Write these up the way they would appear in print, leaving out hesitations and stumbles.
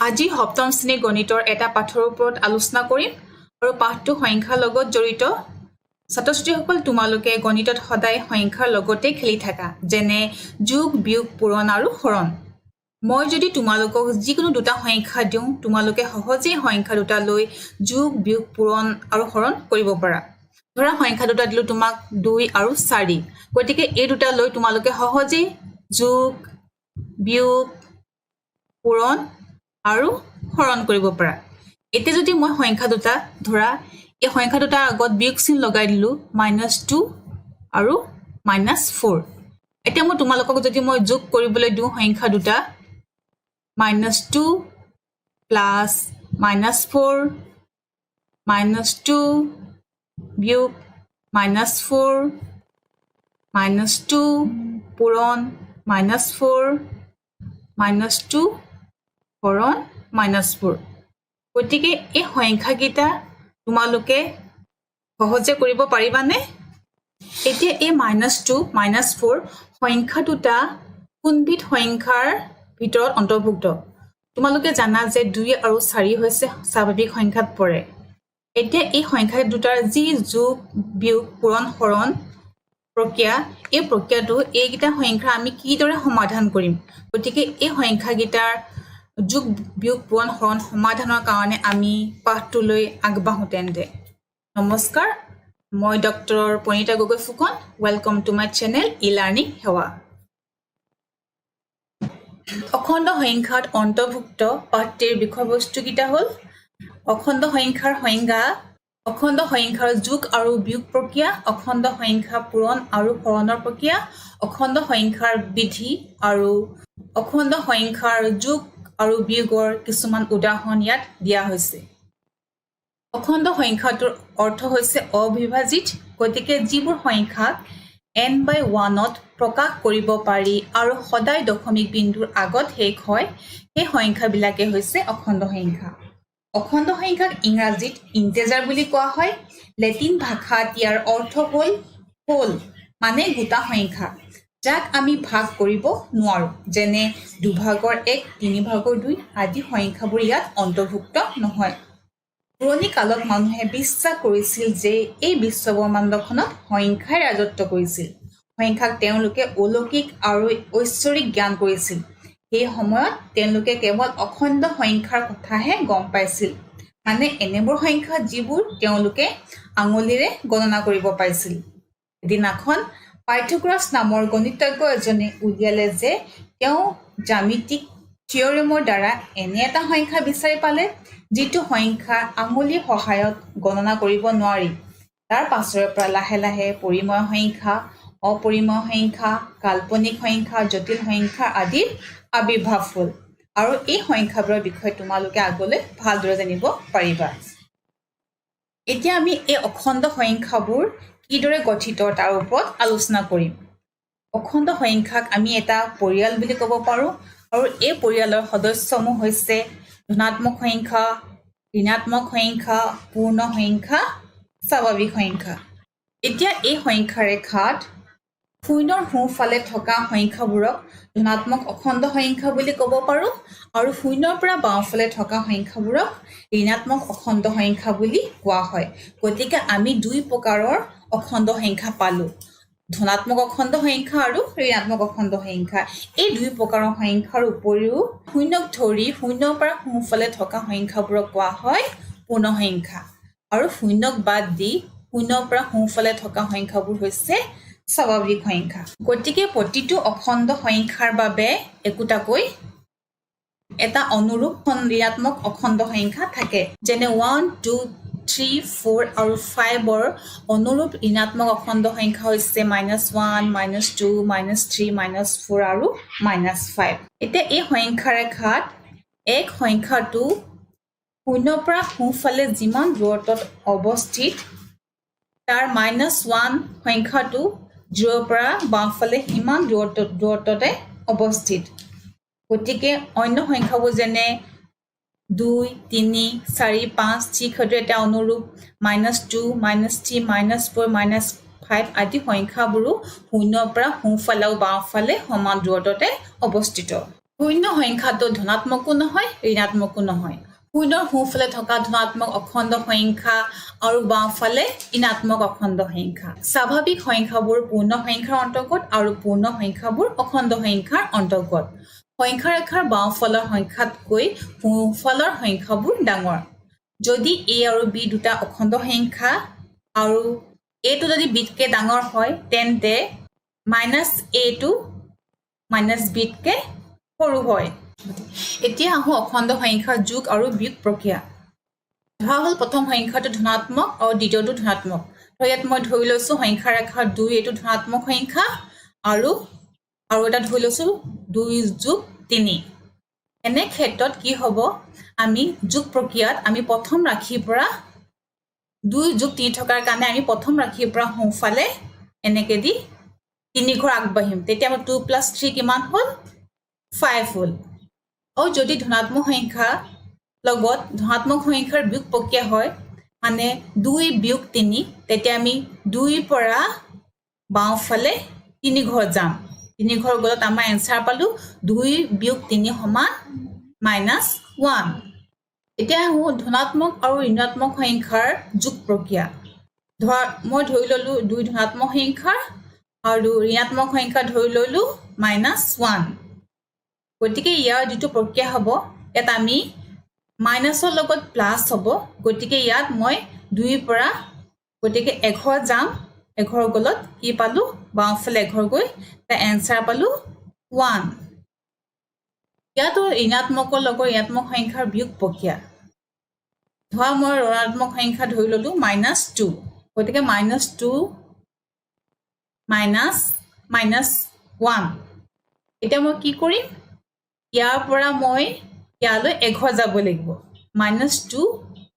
আজি সপ্তম শ্ৰেণীৰ গণিতৰ এটা পাঠৰ ওপৰত আলোচনা কৰিম আৰু পাঠটো সংখ্যাৰ লগত জড়িত। ছাত্ৰ-ছাত্ৰীসকল তোমালোকে গণিতত সদায় সংখ্যাৰ লগতে খেলি থাকা, যেনে যোগ, বিয়োগ, পূৰণ আৰু হৰণ। মই যদি তোমালোকক যিকোনো দুটা সংখ্যা দিওঁ, তোমালোকে সহজেই সংখ্যা দুটা লৈ যোগ, বিয়োগ, পূৰণ আৰু হৰণ কৰিব পাৰা। ধৰা সংখ্যা দুটা দিলোঁ তোমাক 2 আৰু 4, গতিকে এই দুটা লৈ তোমালোকে সহজেই যোগ, বিয়োগ, পূৰণ আৰু হৰণ কৰিব পাৰা। এতিয়া যদি মই সংখ্যা দুটা ধৰা এই সংখ্যা দুটাৰ আগত বিয়োগ চিন লগাই দিলোঁ -2 আৰু -4। এতিয়া মই তোমালোকক যদি মই যোগ কৰিবলৈ দিওঁ সংখ্যা দুটা -2 প্লাছ -4 -2 বিয়োগ -4 -2 পূৰণ -4 -2 হৰণ -4। গতিকে এই সংখ্যাকেইটা তোমালোকে সহজে কৰিব পাৰিবানে? এতিয়া এই -2 -4 সংখ্যা দুটা কোনবিধ সংখ্যাৰ ভিতৰত অন্তৰ্ভুক্ত? তোমালোকে জানা যে 2 আৰু 4 হৈছে স্বাভাৱিক সংখ্যাত পৰে। এতিয়া এই সংখ্যা দুটাৰ যি যোগ, বিয়োগ, পূৰণ, হৰণ প্ৰক্ৰিয়া, এই প্ৰক্ৰিয়াটো এইকেইটা সংখ্যা আমি কিদৰে সমাধান কৰিম? গতিকে এই সংখ্যাকেইটাৰ যোগ, বিয়োগ, পূৰণ, হৰণ সমাধানৰ কাৰণে আমি পাঠটোলৈ আগবাঢ়ো তেন্তে। নমস্কাৰ, মই doctor Pranita Gogoi Phukan. Welcome to my channel e-learning সেৱা। অখণ্ড সংখ্যাত অন্তৰ্ভুক্ত পাঠটিৰ বিষয়বস্তুকেইটা হ'ল অখণ্ড সংখ্যাৰ সংজ্ঞা, অখণ্ড সংখ্যাৰ যোগ আৰু বিয়োগ প্ৰক্ৰিয়া, অখণ্ড সংখ্যা পূৰণ আৰু হৰণৰ প্ৰক্ৰিয়া, অখণ্ড সংখ্যাৰ বিধি আৰু অখণ্ড সংখ্যাৰ যোগ আৰু বিয়োগৰ কিছুমান উদাহৰণ ইয়াত দিয়া হৈছে। অখণ্ড সংখ্যাটোৰ অৰ্থ হৈছে অবিভাজিত, গতিকে যিবোৰ সংখ্যাক n/1ত প্ৰকাশ কৰিব পাৰি আৰু সদায় দশমিক বিন্দুৰ আগত শেষ হয়, সেই সংখ্যাবিলাকে হৈছে অখণ্ড সংখ্যা। অখণ্ড সংখ্যাক ইংৰাজীত ইণ্টেজাৰ বুলি কোৱা হয়। লেটিন ভাষাত ইয়াৰ অৰ্থ হ'ল হোল, মানে গোটা সংখ্যা, যাক আমি ভাগ কৰিব নোৱাৰোঁ, যেনে 2/1, 3/2 আদি সংখ্যাবোৰ ইয়াত অন্তৰ্ভুক্ত নহয়। পুৰণি কালত মানুহে বিশ্বাস কৰিছিল যে এই বিশ্বব্ৰহ্মাণ্ডখনত সংখ্যাই ৰাজত্ব কৰিছিল। সংখ্যাক তেওঁলোকে অলৌকিক আৰু ঐশ্বৰিক জ্ঞান কৰিছিল। সেই সময়ত তেওঁলোকে কেৱল অখণ্ড সংখ্যাৰ কথাহে গম পাইছিল, মানে এনেবোৰ সংখ্যা যিবোৰ তেওঁলোকে আঙুলিৰে গণনা কৰিব পাৰিছিল। এদিনাখন পাইথাগোৰাছ নামৰ গণিতজ্ঞ এজনে উলিয়ালে যে তেওঁ জ্যামিতিক থিয়ৰেমৰ দ্বাৰা এনে এটা সংখ্যা বিচাৰি পালে যিটো সংখ্যা আঙুলিৰ সহায়ত গণনা কৰিব নোৱাৰি। তাৰ পাছৰে পৰা লাহে লাহে পৰিমেয় সংখ্যা, অপৰিমেয় সংখ্যা, কাল্পনিক সংখ্যা, জটিল সংখ্যা আদিৰ আৱিৰ্ভাৱ হ'ল আৰু এই সংখ্যাবোৰৰ বিষয়ে তোমালোকে আগলৈ ভালদৰে জানিব পাৰিবা। এতিয়া আমি এই অখণ্ড সংখ্যাবোৰ কিদৰে গঠিত তাৰ ওপৰত আলোচনা কৰিম। অখণ্ড সংখ্যাক আমি এটা পৰিয়াল বুলি ক'ব পাৰোঁ আৰু এই পৰিয়ালৰ সদস্যসমূহ হৈছে ধনাত্মক সংখ্যা, ঋণাত্মক সংখ্যা, পূৰ্ণ সংখ্যা, স্বাভাৱিক সংখ্যা। এতিয়া এই সংখ্যা ৰেখাত শূন্যৰ সোঁফালে থকা সংখ্যাবোৰক ধনাত্মক অখণ্ড সংখ্যা বুলি ক'ব পাৰোঁ আৰু শূন্যৰ পৰা বাওঁফালে থকা সংখ্যাবোৰক ঋণাত্মক অখণ্ড সংখ্যা বুলি কোৱা হয়। গতিকে আমি দুই প্ৰকাৰৰ অখণ্ড সংখ্যা পালোঁ, ধনাত্মক অখণ্ড সংখ্যা আৰু ঋণাত্মক অখণ্ড সংখ্যা। এই দুই প্ৰকাৰৰ সংখ্যাৰ উপৰিও শূন্যক ধৰি শূন্যৰ পৰা সোঁফালে থকা সংখ্যাবোৰক কোৱা হয় পূৰ্ণ সংখ্যা আৰু শূন্যক বাদ দি শূন্যৰ পৰা সোঁফালে থকা সংখ্যাবোৰ হৈছে স্বাভাৱিক সংখ্যা। গতিকে প্ৰতিটো অখণ্ড সংখ্যাৰ বাবে একোটাকৈ এটা অনুৰূপ ঋণাত্মক অখণ্ড সংখ্যা থাকে, যেনে 1, 2, 3, 4 আৰু 5ৰ অনুৰূপ ঋণাত্মক অখণ্ড সংখ্যা হৈছে -1, -2, -3, -4 আৰু -5। এতিয়া এই সংখ্যা ৰেখাত এক সংখ্যাটো শূন্যৰ পৰা সোঁফালে যিমান দূৰত্বত অৱস্থিত, তাৰ -1 সংখ্যাটো 0ৰ পৰা বাওঁফালে সিমান দূৰত্বতে অৱস্থিত। গতিকে অন্য সংখ্যাবোৰ যেনে 2, 3, 4, 5 ঠিক সেইটো এটা অনুৰূপ, -2, -3, -4, -5 আদি সংখ্যাবোৰো শূন্যৰ পৰা সোঁফালে আৰু বাওঁফালে সমান দূৰত্বতে অৱস্থিত। শূন্য সংখ্যাটো ধনাত্মকো নহয় ঋণাত্মকো নহয় শূন্যৰ সোঁফালে থকা ধনাত্মক অখণ্ড সংখ্যা আৰু বাওঁফালে ঋণাত্মক অখণ্ড সংখ্যা স্বাভাৱিক সংখ্যাবোৰ পূৰ্ণ সংখ্যাৰ অন্তৰ্গত আৰু পূৰ্ণ সংখ্যাবোৰ অখণ্ড সংখ্যাৰ অন্তৰ্গত সংখ্যা ৰেখাৰ বাওঁফালৰ সংখ্যাতকৈ সোঁফালৰ সংখ্যাবোৰ ডাঙৰ যদি a আৰু b দুটা অখণ্ড সংখ্যা আৰু এটো যদি বিতকৈ ডাঙৰ হয় তেন্তে -a টো -b তকৈ সৰু হয় এতিয়া আহো অখণ্ড সংখ্যাৰ যোগ আৰু বিয়োগ প্ৰক্ৰিয়া ধৰা হ'ল প্ৰথম সংখ্যাটো ধনাত্মক আৰু দ্বিতীয়টো ধনাত্মক ইয়াত মই ধৰি লৈছো সংখ্যা ৰেখা 2 এটো ধনাত্মক সংখ্যা আৰু এটা ধৰি লৈছো 2 যোগ 3 এনে ক্ষেত্ৰত কি হ'ব আমি যোগ প্ৰক্ৰিয়াত আমি প্ৰথম ৰাশিৰ পৰা 2 যোগ 3 থকাৰ কাৰণে আমি প্ৰথম ৰাশিৰ পৰা সোঁফালে এনেকৈ দি 3 ঘৰ আগবাঢ়িম তেতিয়া আমাৰ 2 + 3 কিমান হ'ল 5 হ'ল আৰু যদি ধনাত্মক সংখ্যা লগত ধনাত্মক সংখ্যাৰ বিয়োগ প্ৰক্ৰিয়া হয় মানে 2 বিয়োগ 3 তেতিয়া আমি 2 পৰা বাওঁফালে 3 ঘৰ যাম 3 ঘৰ গলত আমাৰ এনসাৰ পালো 2 বিয়োগ 3 সমান -1 এতিয়া ধনাত্মক আৰু ঋণাত্মক সংখ্যাৰ যোগ প্ৰক্ৰিয়া মই ধৰি ললো 2 ধনাত্মক সংখ্যা আৰু ঋণাত্মক সংখ্যা ধৰি ললো -1 গতিকে ইয়াৰ যেটো প্ৰক্ৰিয়া হ'ব ইয়াত আমি মাইনাসৰ লগত প্লাস হ'ব গতিকে ইয়াত মই 2 পৰা গতিকে এঘৰ যাম এঘৰ গলত কি পালো বাওঁফালে এঘৰ গৈ তা এনসাৰ পালো 1 ইয়াত ঋণাত্মকৰ লগত ঋণাত্মক সংখ্যাৰ বিয়োগ প্ৰক্ৰিয়া ধৰা মই ঋণাত্মক সংখ্যা ধৰি ললো -2 গতিকে -2 -1 এতিয়া মই কি কৰিম ইয়াৰ পৰা মই ইয়ালৈ এঘৰ যাব লাগিব -2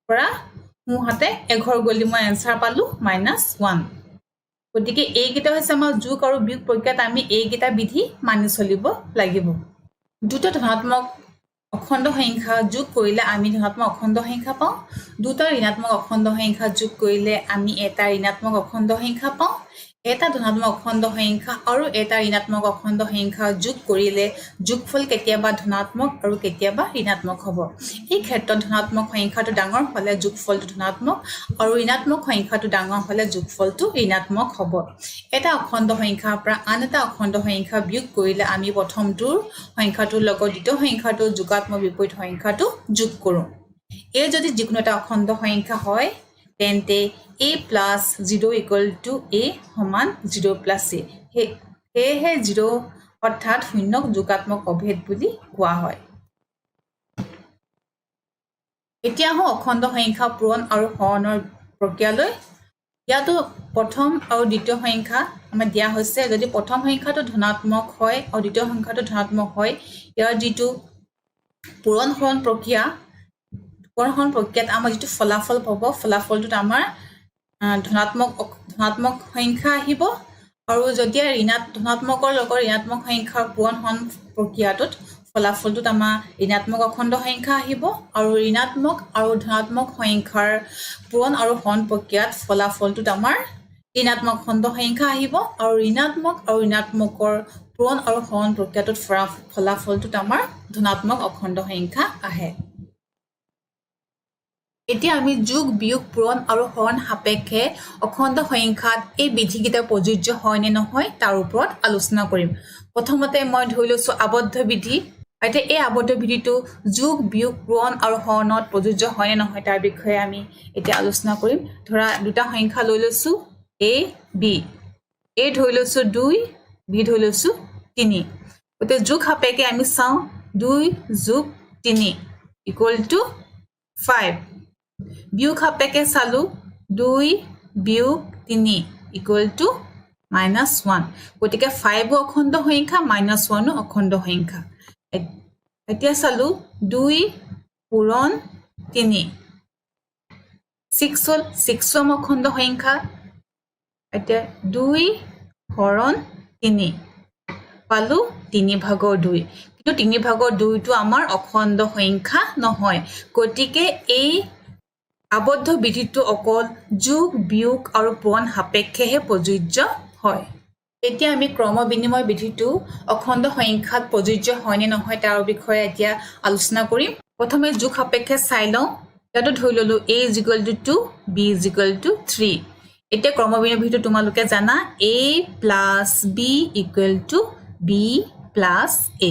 পৰা মুহাতে এঘৰ গলি মই এনসাৰ পালো -1 গতিকে এই গিটা হৈছে আমাৰ যোগ আৰু বিয়োগ প্ৰক্ৰিয়াত আমি এই গিটা বিধি মানি চলিব লাগিব দুটা ধনাত্মক অখণ্ড সংখ্যা যোগ কৰিলে আমি ধনাত্মক অখণ্ড সংখ্যা পাওঁ দুটা ঋণাত্মক অখণ্ড সংখ্যা যোগ কৰিলে আমি এটা ঋণাত্মক অখণ্ড সংখ্যা পাওঁ এটা ধনাত্মক অখণ্ড সংখ্যা আৰু এটা ঋণাত্মক অখণ্ড সংখ্যা যোগ কৰিলে যোগফল কেতিয়াবা ধনাত্মক আৰু কেতিয়াবা ঋণাত্মক হ'ব এই ক্ষেত্ৰত ধনাত্মক সংখ্যাটো ডাঙৰ হ'লে যোগফলটো ধনাত্মক আৰু ঋণাত্মক সংখ্যাটো ডাঙৰ হ'লে যোগফলটো ঋণাত্মক হ'ব এটা অখণ্ড সংখ্যাৰ পৰা আন এটা অখণ্ড সংখ্যা বিয়োগ কৰিলে আমি প্ৰথমটোৰ সংখ্যাটোৰ লগত দ্বিতীয় সংখ্যাটোৰ যোগাত্মক বিপৰীত সংখ্যাটো যোগ কৰোঁ এই যদি যিকোনো এটা অখণ্ড সংখ্যা হয় তেন্তে a plus 0 equal to a সমান 0 plus a সেয়েহে 0 অৰ্থাৎ শূন্যক যোগাত্মক অভেদ বুলি কোৱা হয় এতিয়া অখণ্ড সংখ্যা পূৰণ আৰু হৰণৰ প্ৰক্ৰিয়ালৈ ইয়াতো প্ৰথম আৰু দ্বিতীয় সংখ্যা আমাৰ দিয়া হৈছে যদি প্ৰথম সংখ্যাটো ধনাত্মক হয় আৰু দ্বিতীয় সংখ্যাটো ধনাত্মক হয় ইয়াৰ যেটো পূৰণ হৰণ প্ৰক্ৰিয়া পূৰণ প্ৰক্ৰিয়াত আমাৰ যেটো ফলাফল পাব ফলাফলটো আমাৰ ধনাত্মক সংখ্যা আহিব আৰু যদি ধনাত্মকৰ লগত ঋণাত্মক সংখ্যাৰ পূৰণ হৰণ প্ৰক্ৰিয়াটোত ফলাফলটোত আমাৰ ঋণাত্মক অখণ্ড সংখ্যা আহিব আৰু ঋণাত্মক আৰু ধনাত্মক সংখ্যাৰ পূৰণ আৰু হৰণ প্ৰক্ৰিয়াত ফলাফলটোত আমাৰ ঋণাত্মক অখণ্ড সংখ্যা আহিব আৰু ঋণাত্মক আৰু ঋণাত্মকৰ পূৰণ আৰু হৰণ প্ৰক্ৰিয়াটোত ফলাফলটোত আমাৰ ধনাত্মক অখণ্ড সংখ্যা আহে এতিয়া আমি যোগ বিয়োগ পূৰণ আৰু হৰণ সাপেক্ষে অখণ্ড সংখ্যাত এই বিধিকেইটা প্ৰযোজ্য হয় নে নহয় তাৰ ওপৰত আলোচনা কৰিম প্ৰথমতে মই ধৰি লৈছো আবদ্ধ বিধি এতিয়া এই আবদ্ধ বিধিটো যোগ বিয়োগ পূৰণ আৰু হৰণত প্ৰযোজ্য হয় নে নহয় তাৰ বিষয়ে আমি এতিয়া আলোচনা কৰিম ধৰা দুটা সংখ্যা লৈ লৈছো a b a ধৰি লৈছো 2 b ধৰি লৈছো 3 গতে যোগ সাপেক্ষে আমি চাও 2 যোগ 3 = 5 বিয়োগ সাপেক্ষে চালু 2 বিয়োগ 3 = -1 গতিকে 5 অখণ্ড সংখ্যা -1 অখণ্ড সংখ্যা এতিয়া চালু 2 পূৰণ 3 6 হ'ল 6ম অখণ্ড সংখ্যা এতিয়া 2 হৰণ 3 পালো 3/2 কিন্তু 3/2 টো আমাৰ অখণ্ড সংখ্যা নহয় গতিকে এই আবদ্ধ বিধিটো অকল যোগ বিয়োগ আৰু পূৰণ সাপেক্ষেহে প্ৰযোজ্য হয় এতিয়া আমি ক্ৰম বিনিময় বিধিটো অখণ্ড সংখ্যাত প্ৰযোজ্য হয় নে নহয় তাৰ বিষয়ে এতিয়া আলোচনা কৰিম প্ৰথমে যোগ সাপেক্ষে চাই লওঁ ইয়াতো ধৰি ললো a = 2 b = 3 এতিয়া ক্ৰম বিনিময় বিধিটো তোমালোকে জানা a + b = b + a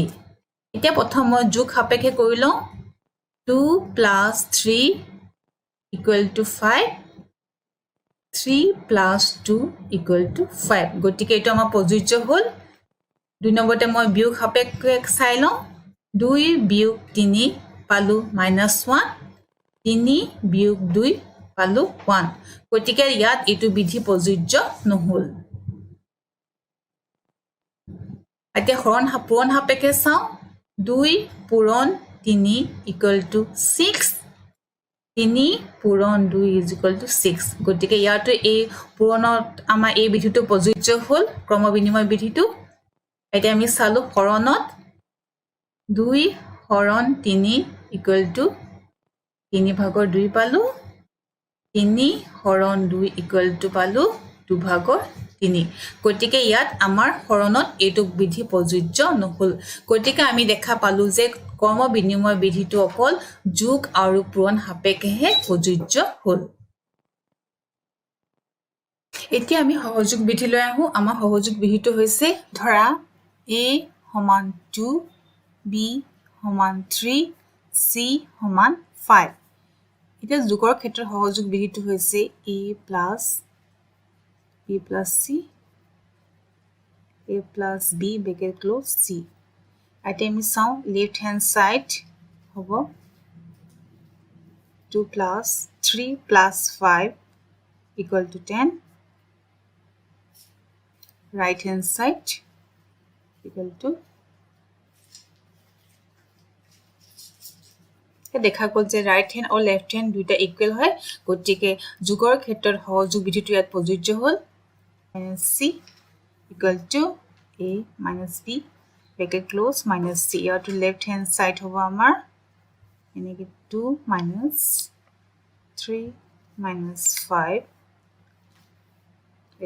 এতিয়া প্ৰথম মই যোগ সাপেক্ষে কৰি লওঁ 2 + 3 = 5 3 + 2 = 5 গতিকে এইটো আমাৰ প্ৰযোজ্য হ'ল 2 নম্বৰতে মই বিয়োগ সাপেক্ষে চাই লওঁ 2 বিয়োগ 3 পালো -1 3 বিয়োগ 2 পালো 1 গতিকে ইয়াত এইটো বিধি প্ৰযোজ্য নহল এতিয়া পূৰণ সাপেক্ষে চাওঁ 2 পূৰণ 3 = 6 3 পূৰণ 2 = 6 গতিকে ইয়াতো এই পূৰণত আমাৰ এই বিধিটো প্ৰযোজ্য হ'ল ক্ৰম বিনিময় বিধিটো এতিয়া আমি চালো হৰণত 2 হৰণ 3 = 3/2 পালো 3 হৰণ 2 = পালো 2/3 গতিকে ইয়াত আমাৰ হৰণত এইটো বিধি প্ৰযোজ্য নহল গতিকে আমি দেখা পালো যে ক্ৰম বিনিময় বিধিটো অকল যোগ আৰু পূৰণ সাপেক্ষেহে প্ৰযোজ্য হ'ল এতিয়া আমি সহযোগ বিধিলৈ আহো আমাৰ সহযোগ বিধিটো হৈছে ধৰা a = 2 b = 3 c = 5 এতিয়া যোগৰ ক্ষেত্ৰত সহযোগ বিধিটো হৈছে a + c a + b bracket close c এতিয়া আমি চাওঁ লেফট হ্যান্ড সাইড হ'ব 2 + 3 + 5 = 10 right hand side = দেখা গ'ল যে ৰাইট হেণ্ড আৰু লেফট হেণ্ড দুইটা ইকুৱেল হয় গতিকে যোগৰ ক্ষেত্ৰত সহযোগ বিধিটো ইয়াত প্ৰযোজ্য হ'ল c = a - b bracket close - c ইয়াৰটো লেফট হেণ্ড সাইড হ'ব আমাৰ এনেকৈ 2 - 3 - 5 =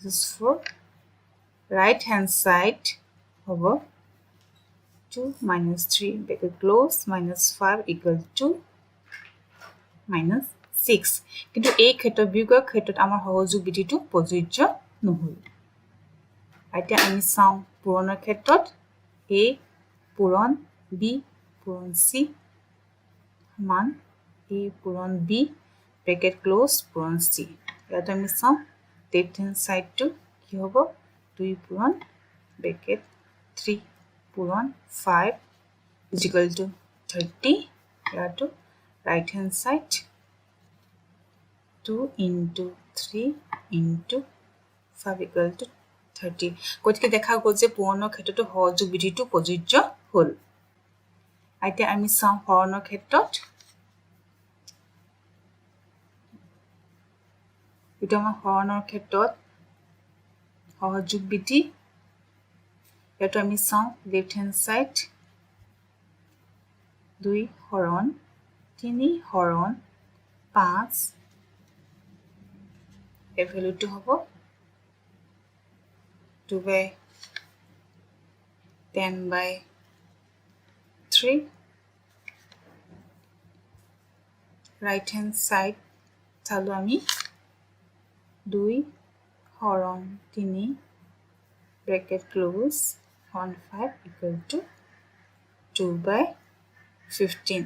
this is 4 right hand side হ'ব 2 - 3 bracket close -5 = -6 কিন্তু এই ক্ষেত্ৰত বিয়োগৰ ক্ষেত্ৰত আমাৰ সহযোগ বিধিটো প্ৰযোজ্য নহল এতিয়া আমি চাওঁ পূৰণৰ ক্ষেত্ৰত a পূৰণ b পূৰণ c সমান a পূৰণ b bracket close পূৰণ c ইয়াত আমি চাওঁ লেফট হেণ্ড সাইডটো কি হ'ব 2 পূৰণ bracket 3 পূৰণ 5 = 30 ইয়াতো right hand side 2 × 3 × 5 = 30 গতিকে দেখা গ'ল যে পূৰণৰ ক্ষেত্ৰতো সহযোগ বিধিটো প্ৰযোজ্য হ'ল এতিয়া আমি চাওঁ হৰণৰ ক্ষেত্ৰত এটা আমাৰ হৰণৰ ক্ষেত্ৰত সহযোগ বিধি ইয়াতো আমি চাওঁ লেফট হেণ্ড সাইড 2 হৰণ 3 হৰণ 5 এই ভ্যালুটো হ'ব 2/10/3 right hand side চালো আমি 2 হৰণ 3 bracket close 1/5 = 2/15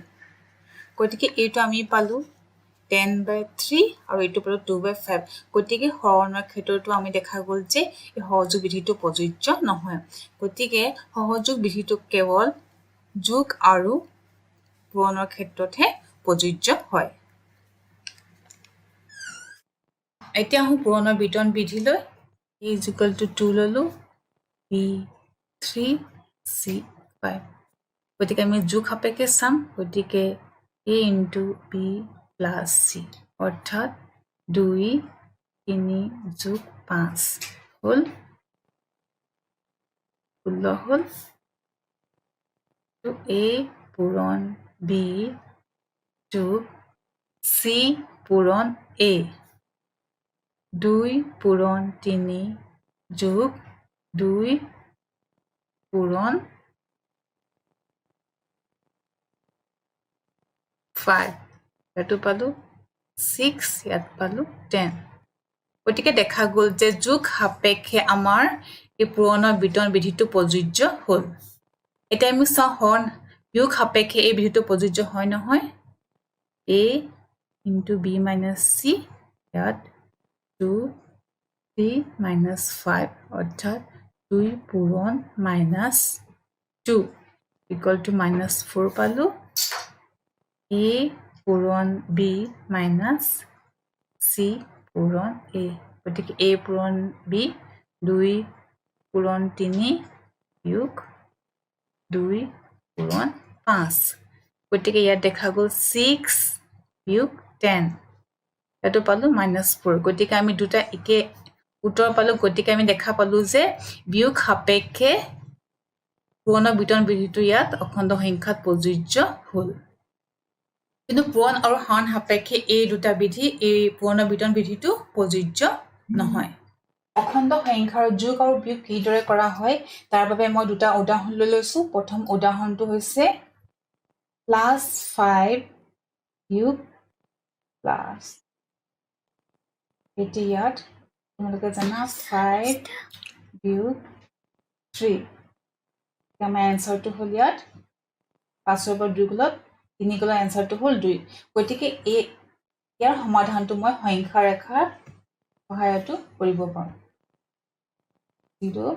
গতিকে এইটো আমি পালো 10/3 আৰু এইটো পালো 2/5 গতিকে হৰণৰ ক্ষেত্ৰটো আমি দেখা গ'ল যে এই সহযোগ বিধিটো প্ৰযোজ্য নহয় গতিকে সহযোগ বিধিটো কেৱল যোগ আৰু পূৰণৰ ক্ষেত্ৰতহে প্ৰযোজ্য হয় এতিয়া আহো পূৰণৰ বিতৰণ বিধিলৈ a = 2 ললো b 3 c 5 গতিকে আমি যোগ সাপেক্ষে চাম গতিকে a × b + c অৰ্থাৎ 2 3 + 5 হ'ল 16 হ'ল তো a পূৰণ b যোগ c পূৰণ a 2 পূৰণ 3 যোগ 2 পূৰণ 5 ইয়াতো পালো 6 ইয়াত পালো 10 গতিকে দেখা গ'ল যে যোগ সাপেক্ষে আমাৰ এই পূৰণৰ বিতৰণ বিধিটো প্ৰযোজ্য হ'ল এতিয়া আমি চাওঁ হৰণ বিয়োগ সাপেক্ষে এই বিধিটো প্ৰযোজ্য হয় নহয় a into b minus c ইয়াত 2 3 minus 5 অৰ্থাৎ 2 পূৰণ minus 2 equal to minus 4 পালো a পূৰণ b minus c পূৰণ a গতিকে a পূৰণ b 2 পূৰণ 3 বিয়োগ 2 পূৰণ 5 গতিকে ইয়াত দেখা গ'ল 6 বিয়োগ 10 ইয়াতো পালো -4 গতিকে আমি দুটা একে উত্তৰ পালো গতিকে আমি দেখা পালো যে বিয়োগ সাপেক্ষে পূৰণৰ বিতৰণ বিধিটো ইয়াত অখণ্ড সংখ্যাত প্ৰযোজ্য হ'ল কিন্তু পূৰণ আৰু হৰণ সাপেক্ষে এই দুটা বিধি এই পূৰণৰ বিতৰণ বিধিটো প্ৰযোজ্য নহয় অখণ্ড সংখ্যাৰ যোগ আৰু বিয়োগ কিদৰে কৰা হয় তাৰ বাবে মই দুটা উদাহৰণ লৈ লৈছো প্ৰথম উদাহৰণটো হৈছে +5 বিয়োগ প্লাস এটি ইয়াত তোমালোকে জানা 5 বিয়োগ 3 আমাৰ এনসাৰটো হ'ল ইয়াত 5 ৰ পৰা 2 গলত 3 গলৰ এনসাৰটো হ'ল 2 গতিকে ইয়াৰ সমাধানটো মই সংখ্যা ৰেখাৰ সহায়তো কৰিব পাৰোঁ 0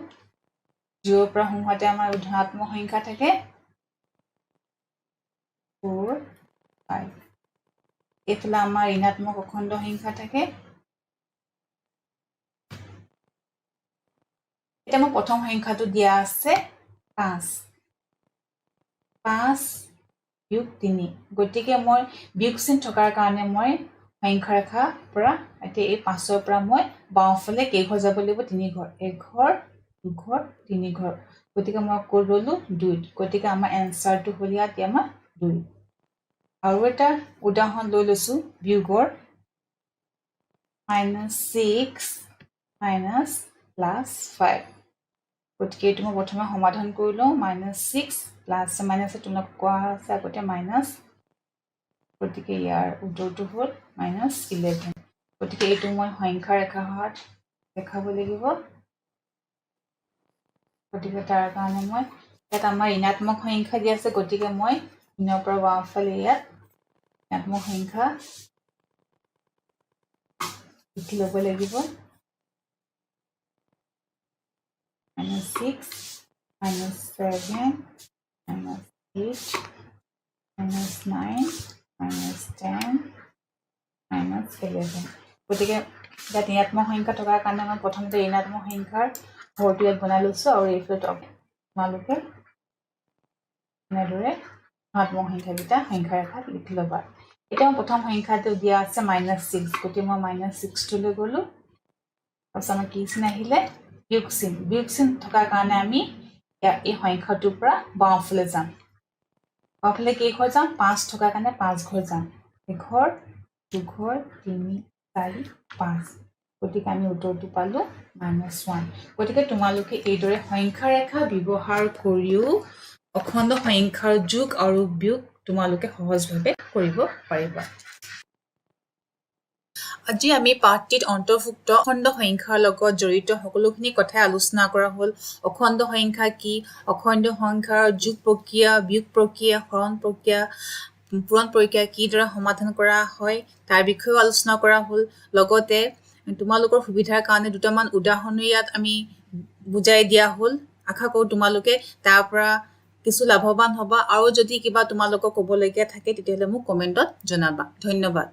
0 পৰা সংখ্যাতে আমাৰ ধনাত্মক সংখ্যা থাকে 4 5 এফালে আমাৰ ঋণাত্মক অখণ্ড সংখ্যা থাকে এটা মই প্ৰথম সংখ্যাটো দিয়া আছে 5 5 বিয়োগ 3 গতিকে মই বিয়োগ চিন থকাৰ কাৰণে মই সংখ্যা ৰেখা পৰা এতিয়া এই 5 ৰ পৰা মই বাওঁফালে কেইঘৰ যাব লাগিব 3 ঘৰ 1 ঘৰ 2 ঘৰ 3 ঘৰ গতিকে মই কৈ ৰলো 2 গতিকে আমাৰ এনসাৰটো হ'ল ইয়াত আমাৰ 2 আৰু এটা উদাহৰণ লৈ লৈছো বিয়োগৰ -6 +5 গতিকে এইটো মই প্ৰথমে সমাধান কৰি লওঁ -6 প্লাস মাইনাস তোমাক কোৱা আছে আগতে মাইনাস গতিকে ইয়াৰ উত্তৰটো হ'ল -11 গতিকে এইটো মই সংখ্যা ৰেখাত দেখাব লাগিব গতিকে তাৰ কাৰণে মই ইয়াত আমাৰ ঋণাত্মক সংখ্যা দিয়া আছে গতিকে মই ঋণৰ পৰা বাওঁফালে ইয়াত ঋণাত্মক সংখ্যা লিখি ল'ব লাগিব -6 -7 -8 -9 -10 -11 গতিকে ইয়াত ঋণাত্মক সংখ্যা থকাৰ কাৰণে মই প্ৰথমতে ঋণাত্মক সংখ্যাৰ ঘৰটো ইয়াত বনাই লৈছোঁ আৰু এইফালে তোমালোকে এনেদৰে ধনাত্মক সংখ্যাকেইটা সংখ্যা ৰেখাত লিখি ল'বা এতিয়া মই প্ৰথম সংখ্যাটো দিয়া আছে -6 গতিকে মই -6 লৈ গ'লোঁ তাৰপিছত আমাৰ কি চিন আহিলে বিয়োগ চিন থকাৰ কাৰণে আমি এই সংখ্যাটোৰ পৰা বাওঁফালে যাম বাওঁফালে কেইঘৰ যাম 5 থকাৰ কাৰণে 5 ঘৰ যাম 1 ঘৰ 2 ঘৰ 3 4 5 গতিকে আমি উত্তৰটো পালো -1 গতিকে তোমালোকে এইদৰে সংখ্যা ৰেখা ব্যৱহাৰ কৰিও অখণ্ড সংখ্যাৰ যোগ আৰু বিয়োগ তোমালোকে সহজভাৱে কৰিব পাৰিবা আজি আমি পাঠটিত অন্তৰ্ভুক্ত অখণ্ড সংখ্যাৰ লগত জড়িত সকলোখিনি কথাই আলোচনা কৰা হ'ল অখণ্ড সংখ্যা কি অখণ্ড সংখ্যাৰ যোগ প্ৰক্ৰিয়া বিয়োগ প্ৰক্ৰিয়া হৰণ প্ৰক্ৰিয়া পূৰণ প্ৰক্ৰিয়া কিদৰে সমাধান কৰা হয় তাৰ বিষয়েও আলোচনা কৰা হ'ল লগতে তোমালোকৰ সুবিধাৰ কাৰণে দুটামান উদাহৰণ ইয়াত আমি বুজাই দিয়া হ'ল আশা কৰোঁ তোমালোকে তাৰ পৰা কিছু লাভৱান হ'বা আৰু যদি কিবা তোমালোকৰ ক'বলগীয়া থাকে তেতিয়াহ'লে মোক কমেণ্টত জনাবা ধন্যবাদ